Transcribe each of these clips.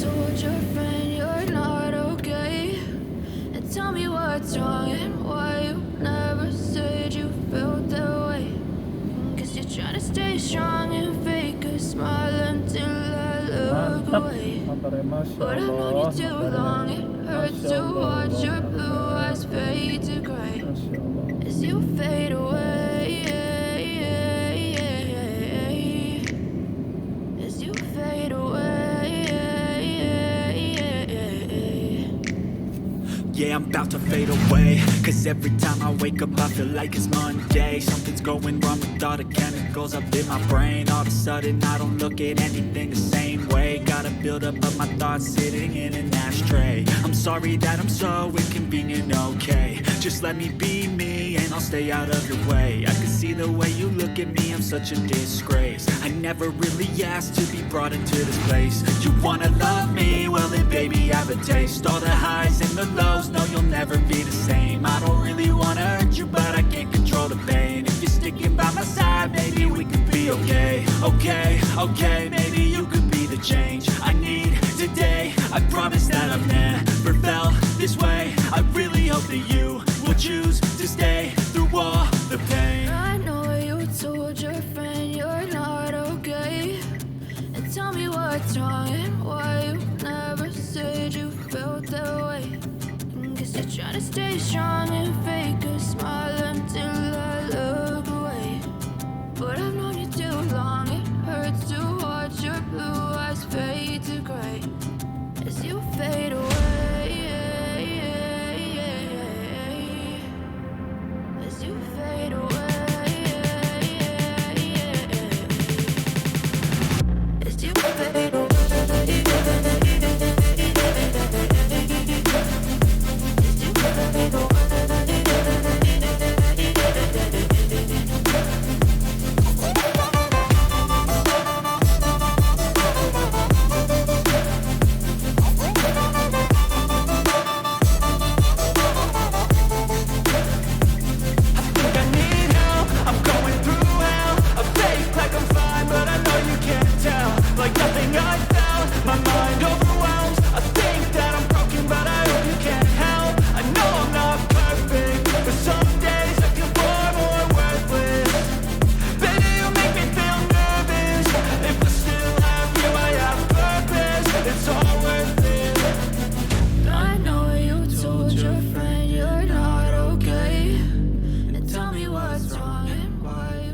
told your friend you're not okay? And tell me what's wrong and why you never said you felt that way. Cause you're trying to stay strong and fake a smile until I look away. But I've known you too long, it hurts to watch your blue eyes fade to gray as you fade away. As you fade away. Yeah, I'm about to fade away, cause every time I wake up I feel like it's Monday. Something's going wrong with all the chemicals up in my brain. All of a sudden I don't look at anything the same way. Gotta build up of my thoughts sitting in an ashtray. I'm sorry that I'm so inconvenient, okay? Just let me be me and I'll stay out of your way. I can see the way you look at me, I'm such a disgrace. I never really asked to be brought into this place. You wanna love me? Well then baby have a taste. All the highs and the lows, no you'll never be the same. I don't really wanna hurt you but I can't control the pain. If you're sticking by my side, maybe we could be okay. Okay, maybe you could be the change I need today. I promise that I've never felt this way. I really hope that you will choose to stay through all the pain. I know you told your friend you're not okay. And tell me what's wrong and why you never said you felt that way. Guess you're trying to stay strong and fake a smile until I look away. But I've known you too long, it hurts to watch your blue eyes fade to gray as you fade away. As you fade away. As you fade away.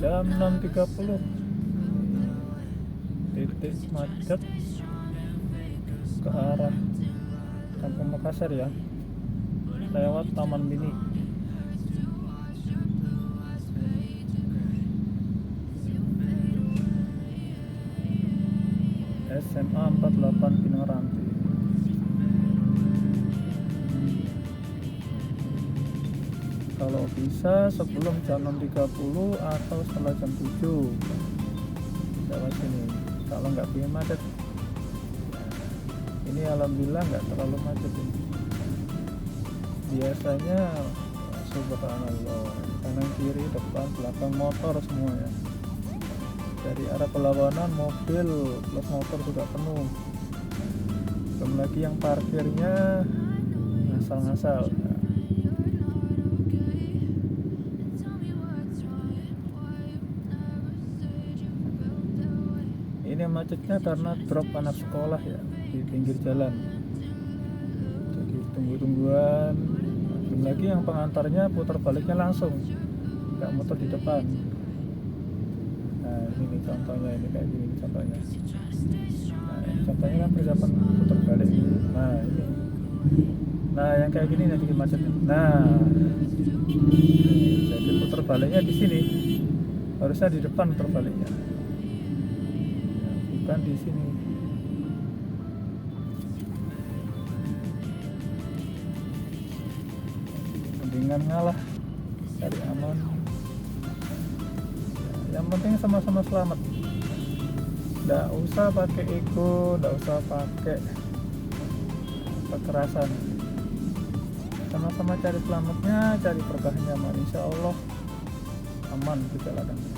Jam 6.30 titik macet ke arah Kampung Makassar ya, lewat Taman Mini. SMA 48 Pinang Ranti. Kalau bisa sebelum jam 6.30 atau setelah jam 7 lewat sini. Kalau nggak pengen macet, ini alhamdulillah nggak terlalu macet ini. Biasanya subhanallah, kanan kiri depan belakang motor semuanya. Dari arah berlawanan mobil plus motor juga penuh. Belum lagi yang parkirnya ngasal-ngasal. Ini macetnya karena drop anak sekolah ya di pinggir jalan. Jadi tunggu-tungguan. Belum lagi yang pengantarnya putar baliknya langsung, nggak motor di depan. Nah ini contohnya, ini kayak gini contohnya. Nah contohnya kan persiapan putar balik. Nah ini. Nah yang kayak gini nanti macetnya. Nah jadi putar baliknya di sini, harusnya di depan putar baliknya, bukan di sini. Mendingan ngalah, cari aman. Yang penting sama-sama selamat. Nggak usah pakai ego, nggak usah pakai kekerasan. Sama-sama cari selamatnya, cari berkahnya, insya Allah aman kita lakukan.